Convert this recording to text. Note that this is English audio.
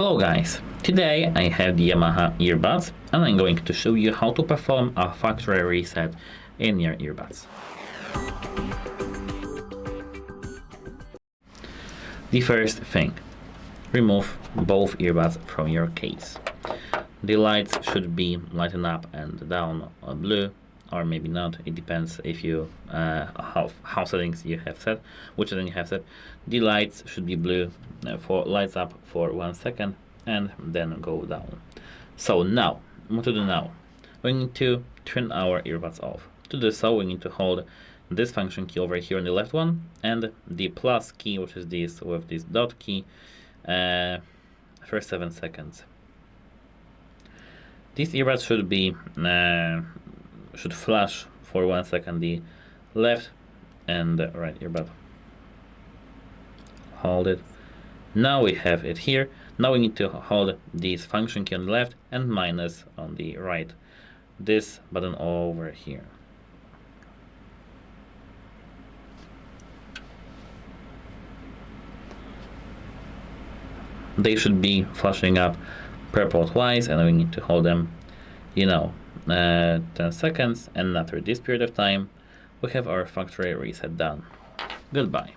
Hello guys, today I have the Yamaha earbuds and I'm going to show you how to perform a factory reset in your earbuds. The first thing, remove both earbuds from your case. The lights should be lighting up and down blue, or maybe not, it depends if you how settings you have set, which setting you have set. The lights should be blue for lights up for 1 second and then go down. So now, what to do now? We need to turn our earbuds off. To do so, we need to hold this function key over here on the left one and the plus key, which is this with this dot key, for 7 seconds. These earbuds should be should flash for 1 second the left and the right earbud. Hold it. Now we have it here. Now we need to hold this function key on the left and minus on the right. This button over here. They should be flashing up purple twice, and we need to hold them, 10 seconds, and after this period of time we have our factory reset done. Goodbye.